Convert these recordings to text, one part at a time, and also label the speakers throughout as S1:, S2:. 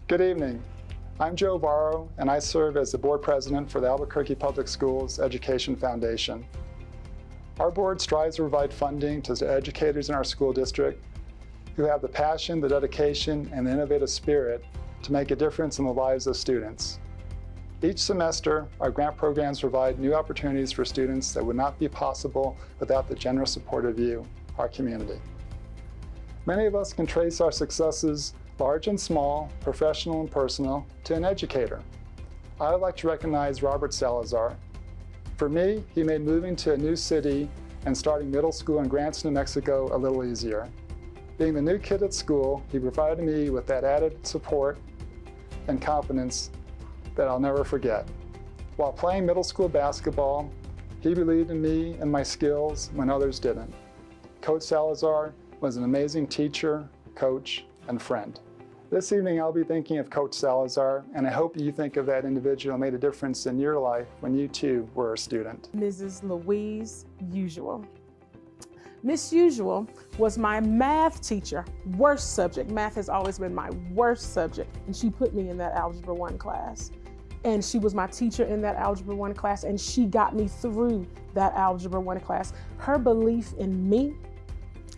S1: Good evening. I'm Joe Varro, and I serve as the board president for the Albuquerque Public Schools Education Foundation. Our board strives to provide funding to the educators in our school district who have the passion, the dedication, and the innovative spirit to make a difference in the lives of students. Each semester, our grant programs provide new opportunities for students that would not be possible without the generous support of you, our community. Many of us can trace our successes, large and small, professional and personal, to an educator. I would like to recognize Robert Salazar. For me, he made moving to a new city and starting middle school in Grants, New Mexico a little easier. Being the new kid at school, he provided me with that added support and confidence that I'll never forget. While playing middle school basketball, he believed in me and my skills when others didn't. Coach Salazar was an amazing teacher, coach, and friend. This evening, I'll be thinking of Coach Salazar, and I hope you think of that individual who made a difference in your life when you too were a student.
S2: Mrs. Louise Usual. Miss Usual was my math teacher, worst subject. Math has always been my worst subject, and she put me in that Algebra 1 class. And she was my teacher in that Algebra 1 class, and she got me through that Algebra 1 class. Her belief in me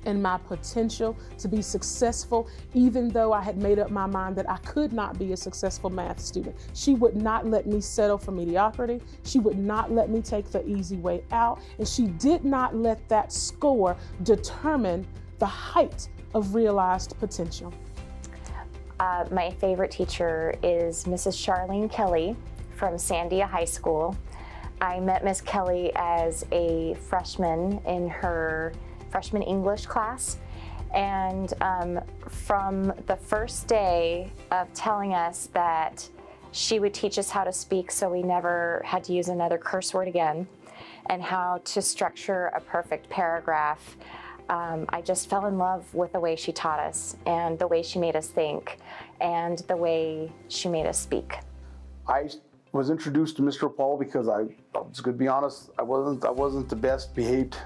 S2: and my potential to be successful, even though I had made up my mind that I could not be a successful math student. She would not let me settle for mediocrity. She would not let me take the easy way out. And she did not let that score determine the height of realized potential.
S3: My favorite teacher is Mrs. Charlene Kelly from Sandia High School. I met Miss Kelly as a freshman in her freshman English class, and from the first day of telling us that she would teach us how to speak so we never had to use another curse word again, and how to structure a perfect paragraph, I just fell in love with the way she taught us and the way she made us think and the way she made us speak.
S4: I was introduced to Mr. Paul because I was going to be honest, I wasn't the best behaved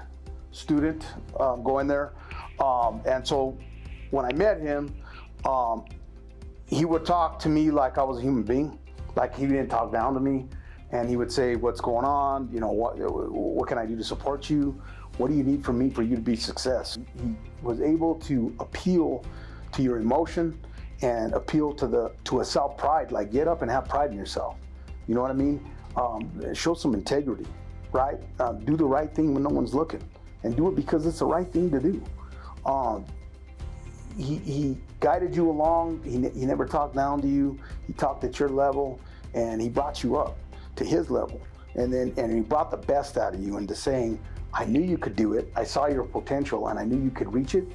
S4: student going there, and so when I met him, he would talk to me like I was a human being, like he didn't talk down to me, and he would say, "What's going on? You know, what can I do to support you? What do you need from me for you to be success?" He was able to appeal to your emotion and appeal to a self-pride, like get up and have pride in yourself. You know what I mean? Show some integrity, right? Do the right thing when no one's looking. And do it because it's the right thing to do. He guided you along. He never talked down to you. He talked at your level, and he brought you up to his level. And he brought the best out of you into saying, "I knew you could do it. I saw your potential, and I knew you could reach it."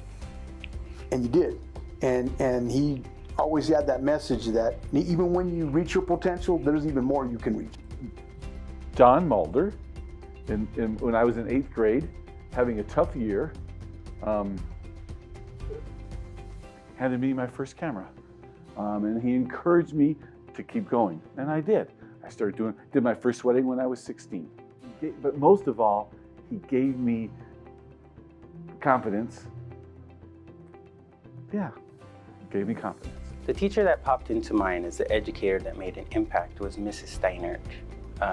S4: And you did. And he always had that message that even when you reach your potential, there's even more you can reach.
S5: John Mulder, when I was in 8th grade, having a tough year, handed me my first camera, and he encouraged me to keep going, and I did. I did my first wedding when I was 16. But most of all, he gave me confidence. Yeah, gave me confidence.
S6: The teacher that popped into mind as the educator that made an impact was Mrs. Steinert.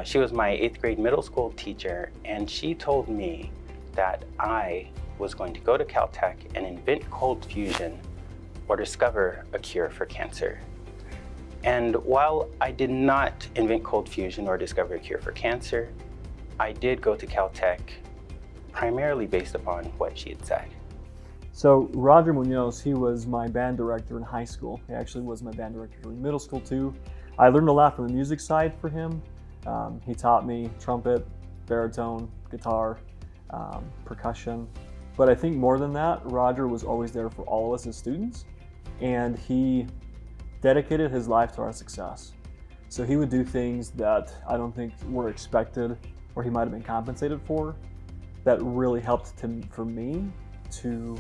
S6: She was my 8th grade middle school teacher, and she told me that I was going to go to Caltech and invent cold fusion or discover a cure for cancer. And while I did not invent cold fusion or discover a cure for cancer, I did go to Caltech primarily based upon what she had said.
S7: So Roger Munoz, he was my band director in high school. He actually was my band director in middle school too. I learned a lot from the music side for him. He taught me trumpet, baritone, guitar, percussion. But I think more than that, Roger was always there for all of us as students, and he dedicated his life to our success. So he would do things that I don't think were expected or he might have been compensated for that really helped for me to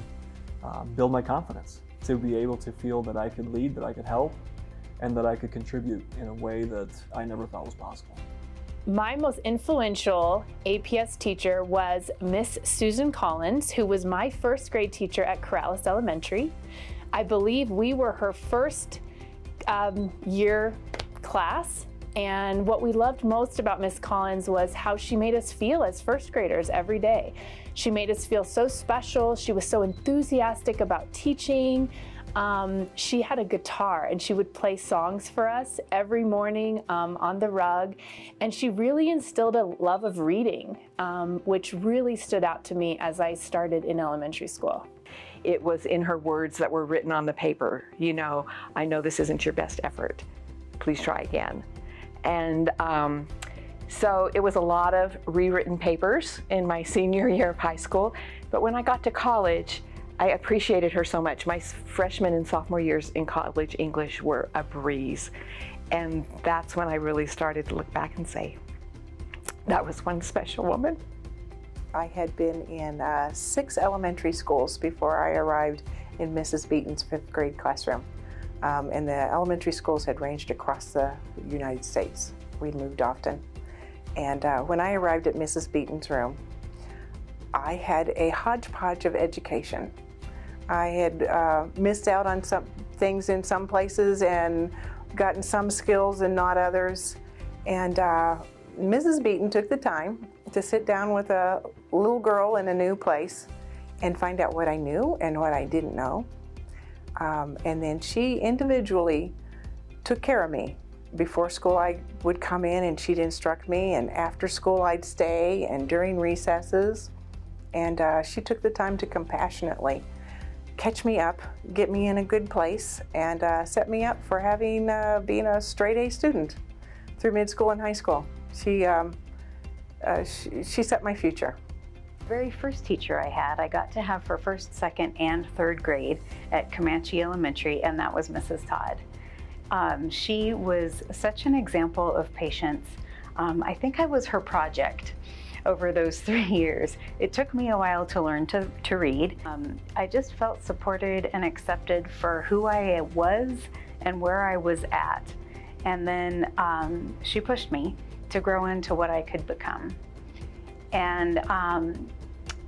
S7: build my confidence, to be able to feel that I could lead, that I could help, and that I could contribute in a way that I never thought was possible.
S8: My most influential APS teacher was Miss Susan Collins, who was my first grade teacher at Corrales Elementary. I believe we were her first year class. And what we loved most about Miss Collins was how she made us feel as first graders every day. She made us feel so special. She was so enthusiastic about teaching. She had a guitar and she would play songs for us every morning on the rug. And she really instilled a love of reading, which really stood out to me as I started in elementary school.
S9: It was in her words that were written on the paper. You know, I know this isn't your best effort. Please try again. And so it was a lot of rewritten papers in my senior year of high school. But when I got to college, I appreciated her so much. My freshman and sophomore years in college English were a breeze. And that's when I really started to look back and say, that was one special woman.
S10: I had been in 6 elementary schools before I arrived in Mrs. Beaton's 5th grade classroom. And the elementary schools had ranged across the United States. We moved often. And when I arrived at Mrs. Beaton's room, I had a hodgepodge of education. I had missed out on some things in some places and gotten some skills and not others. And Mrs. Beaton took the time to sit down with a little girl in a new place and find out what I knew and what I didn't know. And then she individually took care of me. Before school I would come in and she'd instruct me, and after school I'd stay, and during recesses. And she took the time to compassionately catch me up, get me in a good place, and set me up for having being a straight A student through mid-school and high school. She set my future.
S11: Very first teacher I had, I got to have for 1st, 2nd, and 3rd grade at Comanche Elementary, and that was Mrs. Todd. She was such an example of patience. I think I was her project over those 3 years. It took me a while to learn to read. I just felt supported and accepted for who I was and where I was at. And then she pushed me to grow into what I could become. And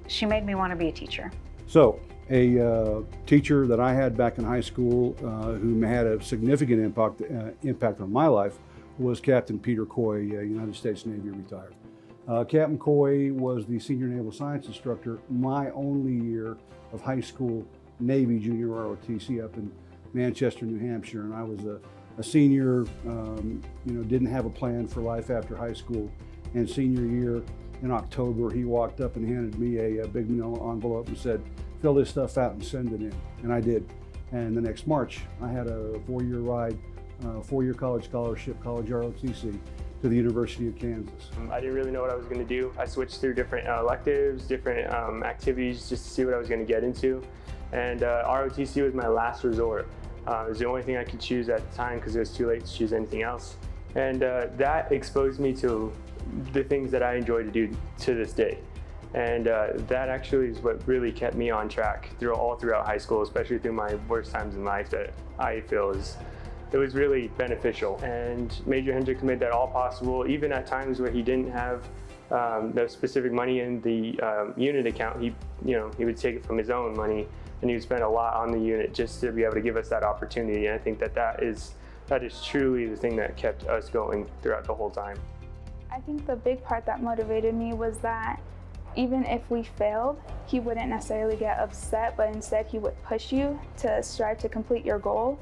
S11: she made me want to be a teacher.
S12: So, a teacher that I had back in high school who had a significant impact on my life was Captain Peter Coy, United States Navy retired. Captain Coy was the senior naval science instructor my only year of high school Navy junior ROTC up in Manchester, New Hampshire, and I was a senior, didn't have a plan for life after high school. And senior year in October, he walked up and handed me a big envelope and said, fill this stuff out and send it in. And I did. And the next March, I had a 4-year ride, 4-year college scholarship, college ROTC, to the University of Kansas.
S13: I didn't really know what I was going to do. I switched through different electives, different activities just to see what I was going to get into. And ROTC was my last resort. It was the only thing I could choose at the time because it was too late to choose anything else. And that exposed me to the things that I enjoy to do to this day. And that actually is what really kept me on track all throughout high school, especially through my worst times in life that I feel it was really beneficial. And Major Hendricks made that all possible, even at times where he didn't have the specific money in the unit account. He would take it from his own money, and he would spend a lot on the unit just to be able to give us that opportunity. And I think that is truly the thing that kept us going throughout the whole time.
S14: I think the big part that motivated me was that even if we failed, he wouldn't necessarily get upset, but instead he would push you to strive to complete your goal.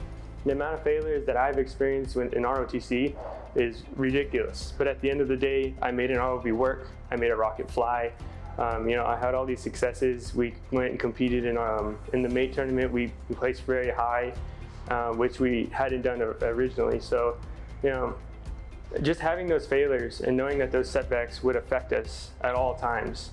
S13: The amount of failures that I've experienced in ROTC is ridiculous. But at the end of the day, I made an ROV work. I made a rocket fly. I had all these successes. We went and competed in the mate tournament. We placed very high, which we hadn't done originally. So, just having those failures and knowing that those setbacks would affect us at all times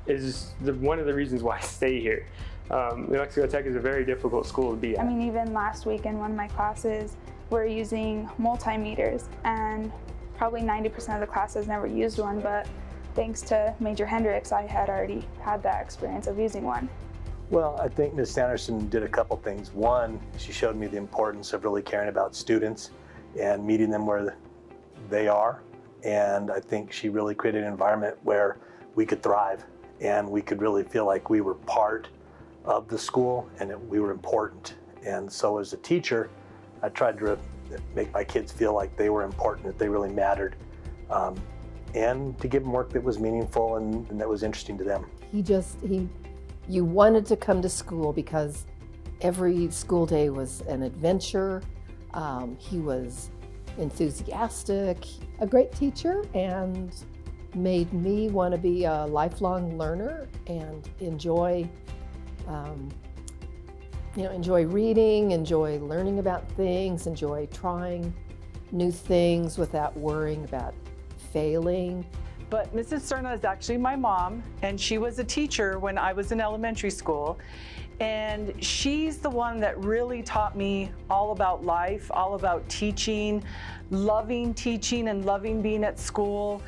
S13: is one of the reasons why I stay here. New Mexico Tech is a very difficult school to be at.
S14: I mean, even last week in one of my classes, we're using multimeters, and probably 90% of the classes never used one, but thanks to Major Hendricks, I had already had that experience of using one.
S15: Well, I think Ms. Sanderson did a couple things. One, she showed me the importance of really caring about students and meeting them where they are. And I think she really created an environment where we could thrive and we could really feel like we were part of the school and we were important. And so as a teacher, I tried to make my kids feel like they were important, that they really mattered, and to give them work that was meaningful and that was interesting to them.
S16: You wanted to come to school because every school day was an adventure. He was enthusiastic, a great teacher, and made me want to be a lifelong learner and enjoy reading, enjoy learning about things, enjoy trying new things without worrying about failing.
S17: But Mrs. Cerna is actually my mom, and she was a teacher when I was in elementary school. And she's the one that really taught me all about life, all about teaching and loving being at school.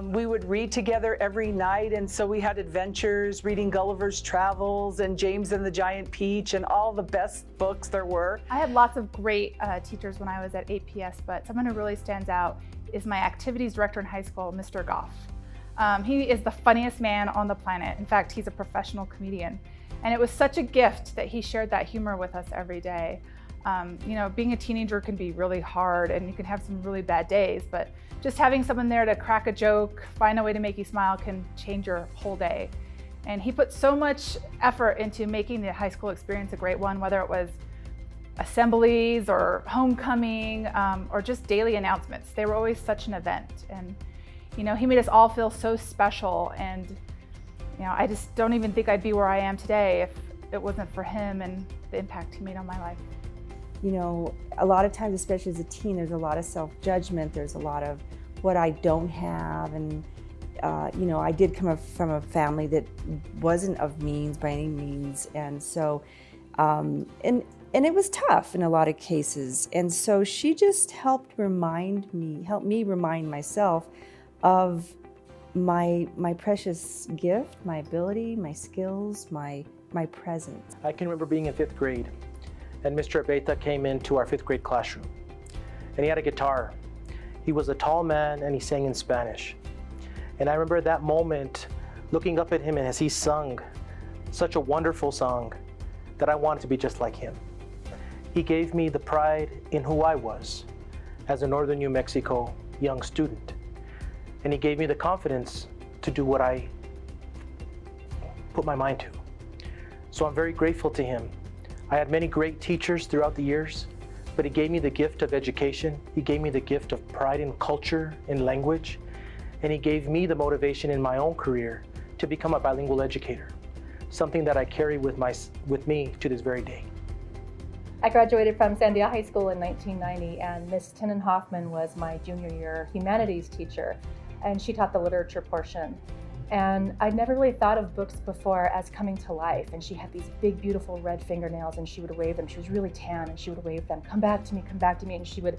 S17: We would read together every night, and so we had adventures, reading Gulliver's Travels and James and the Giant Peach and all the best books there were.
S14: I had lots of great teachers when I was at APS, but someone who really stands out is my activities director in high school, Mr. Goff. He is the funniest man on the planet. In fact, he's a professional comedian. And it was such a gift that he shared that humor with us every day. Being a teenager can be really hard and you can have some really bad days, but just having someone there to crack a joke, find a way to make you smile can change your whole day. And he put so much effort into making the high school experience a great one, whether it was assemblies or homecoming or just daily announcements. They were always such an event. And he made us all feel so special, and I just don't even think I'd be where I am today if it wasn't for him and the impact he made on my life.
S18: A lot of times, especially as a teen, there's a lot of self-judgment. There's a lot of what I don't have, and I did come from a family that wasn't of means by any means, and so and it was tough in a lot of cases. And so she just helped me remind myself of my precious gift, my ability, my skills, my presence.
S19: I can remember being in 5th grade, and Mr. Abeta came into our 5th grade classroom, and he had a guitar. He was a tall man, and he sang in Spanish. And I remember that moment, looking up at him, and as he sung such a wonderful song, that I wanted to be just like him. He gave me the pride in who I was as a Northern New Mexico young student. And he gave me the confidence to do what I put my mind to. So I'm very grateful to him. I had many great teachers throughout the years, but he gave me the gift of education. He gave me the gift of pride in culture, in language, and he gave me the motivation in my own career to become a bilingual educator, something that I carry with me to this very day.
S20: I graduated from Sandia High School in 1990, and Miss Tinnen Hoffman was my junior year humanities teacher, and she taught the literature portion. And I'd never really thought of books before as coming to life, and she had these big, beautiful red fingernails, and she would wave them. She was really tan, and she would wave them, come back to me, and she would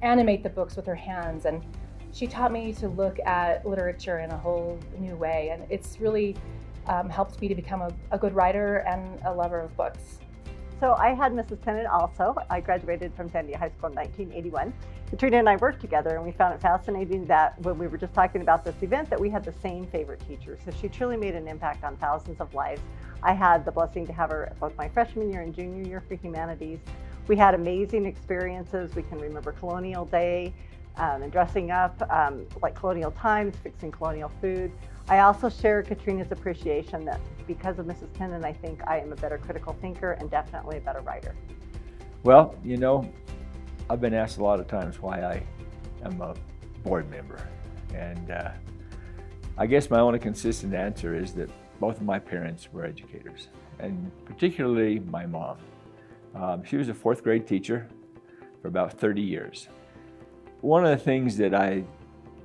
S20: animate the books with her hands. And she taught me to look at literature in a whole new way, and it's really helped me to become a good writer and a lover of books.
S21: So I had Mrs. Tennant also. I graduated from Sandia High School in 1981. Katrina and I worked together, and we found it fascinating that when we were just talking about this event that we had the same favorite teacher. So she truly made an impact on thousands of lives. I had the blessing to have her both my freshman year and junior year for humanities. We had amazing experiences. We can remember Colonial Day and dressing up like colonial times, fixing colonial food. I also share Katrina's appreciation that because of Mrs. Tennant, I think I am a better critical thinker and definitely a better writer.
S22: Well, I've been asked a lot of times why I am a board member. And I guess my only consistent answer is that both of my parents were educators, and particularly my mom. She was a 4th grade teacher for about 30 years. One of the things that I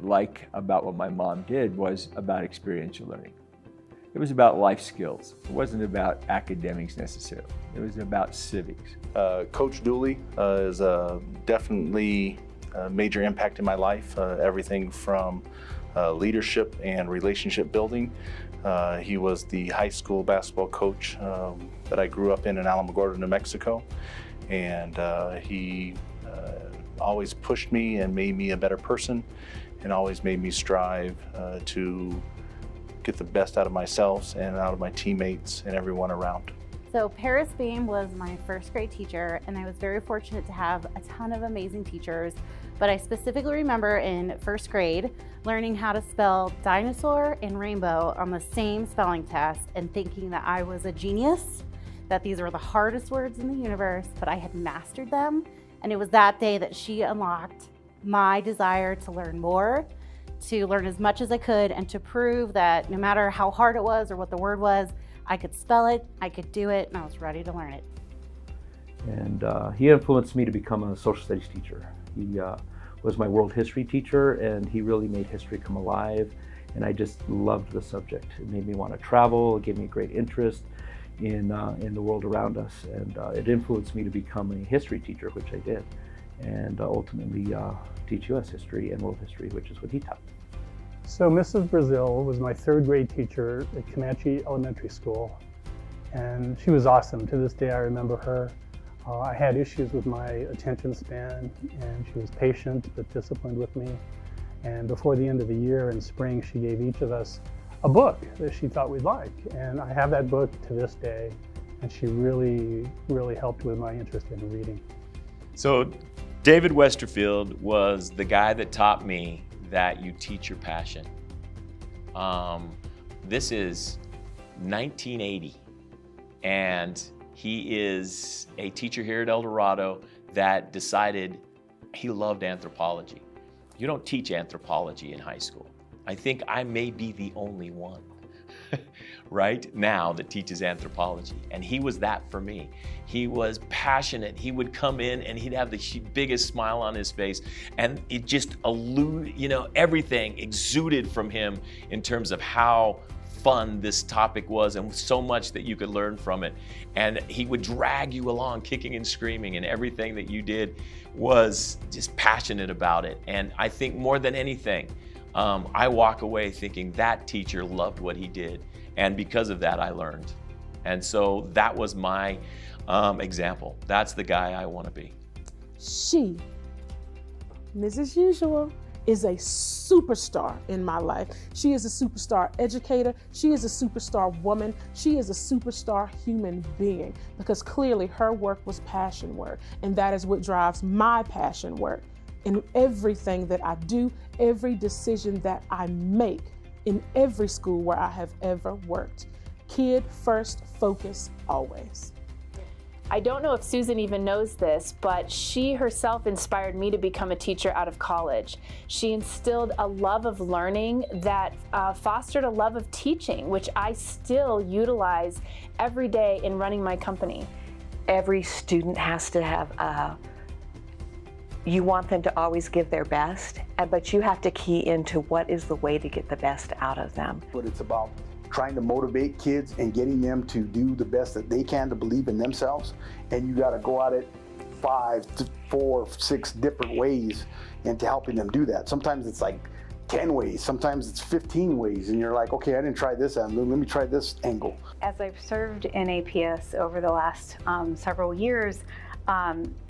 S22: like about what my mom did was about experiential learning. It was about life skills. It wasn't about academics necessarily. It was about civics.
S23: Coach Dooley is definitely a major impact in my life. Everything from leadership and relationship building. He was the high school basketball coach that I grew up in Alamogordo, New Mexico. And he always pushed me and made me a better person, and always made me strive to get the best out of myself and out of my teammates and everyone around.
S1: So Paris Beam was my first grade teacher, and I was very fortunate to have a ton of amazing teachers. But I specifically remember in first grade learning how to spell dinosaur and rainbow on the same spelling test and thinking that I was a genius, that these were the hardest words in the universe, but I had mastered them. And it was that day that she unlocked my desire to learn more, to learn as much as I could, and to prove that no matter how hard it was or what the word was, I could spell it, I could do it, and I was ready to learn it.
S2: And he influenced me to become a social studies teacher. He was my world history teacher, and he really made history come alive, and I just loved the subject. It made me want to travel, it gave me great interest in the world around us, and it influenced me to become a history teacher, which I did, and ultimately teach U.S. history and world history, which is what he taught.
S3: So Mrs. Brazil was my third grade teacher at Comanche Elementary School, and she was awesome. To this day I remember her. I had issues with my attention span, and she was patient but disciplined with me. And before the end of the year in spring, she gave each of us a book that she thought we'd like. And I have that book to this day, and she really, really helped with my interest in reading.
S24: So David Westerfield was the guy that taught me that you teach your passion. This is 1980, and he is a teacher here at El Dorado that decided he loved anthropology. You don't teach anthropology in high school. I think I may be the only one right now that teaches anthropology, and he was that for me. He was passionate. He would come in and he'd have the biggest smile on his face, and it just everything exuded from him in terms of how fun this topic was, and so much that you could learn from it. And he would drag you along kicking and screaming, and everything that you did was just passionate about it. And I think more than anything, I walk away thinking that teacher loved what he did, and because of that I learned. And so that was my example. That's the guy I want to be.
S25: She, Mrs. Usual, is a superstar in my life. She is a superstar educator. She is a superstar woman. She is a superstar human being, because clearly her work was passion work, and that is what drives my passion work. In everything that I do, every decision that I make, in every school where I have ever worked. Kid first, focus always.
S8: I don't know if Susan even knows this, but she herself inspired me to become a teacher out of college. She instilled a love of learning that fostered a love of teaching, which I still utilize every day in running my company.
S9: Every student has to have you want them to always give their best, but you have to key into what is the way to get the best out of them.
S4: But it's about trying to motivate kids and getting them to do the best that they can, to believe in themselves. And you got to go at it 5 to 4, 6 different ways into helping them do that. Sometimes it's like 10 ways, sometimes it's 15 ways, and you're like, okay, I didn't try this angle, let me try this angle.
S11: As I've served in APS over the last several years,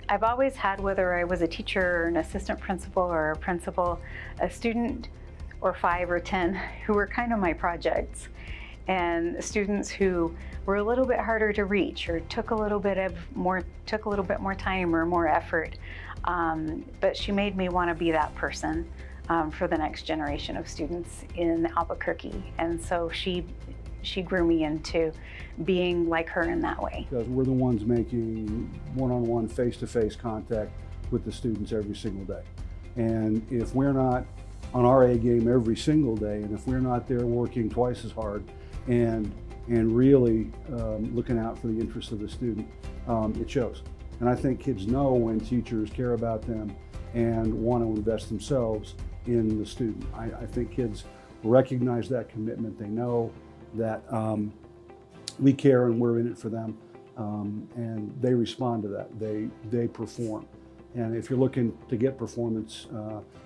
S11: I've always had, whether I was a teacher or an assistant principal or a principal, a student or 5 or 10 who were kind of my projects, and students who were a little bit harder to reach or took a little bit more time or more effort. But she made me want to be that person for the next generation of students in Albuquerque, and so she grew me into being like her in that way.
S12: Because we're the ones making one-on-one, face-to-face contact with the students every single day. And if we're not on our A game every single day, and if we're not there working twice as hard and really looking out for the interests of the student, it shows. And I think kids know when teachers care about them and want to invest themselves in the student. I think kids recognize that commitment. They know that we care and we're in it for them, and they respond to that. They perform. And if you're looking to get performance,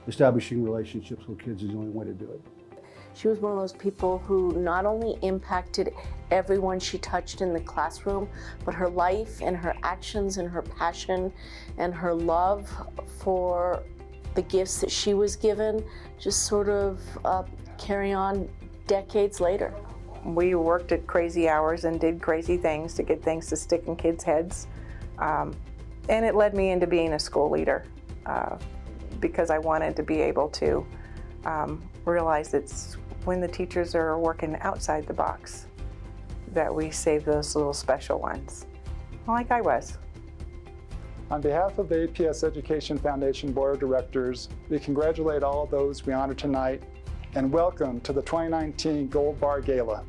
S12: establishing relationships with kids is the only way to do it.
S26: She was one of those people who not only impacted everyone she touched in the classroom, but her life and her actions and her passion and her love for the gifts that she was given just sort of carry on decades later.
S5: We worked at crazy hours and did crazy things to get things to stick in kids' heads. And it led me into being a school leader because I wanted to be able to realize it's when the teachers are working outside the box that we save those little special ones, like I was.
S6: On behalf of the APS Education Foundation Board of Directors, we congratulate all of those we honor tonight and welcome to the 2019 Gold Bar Gala.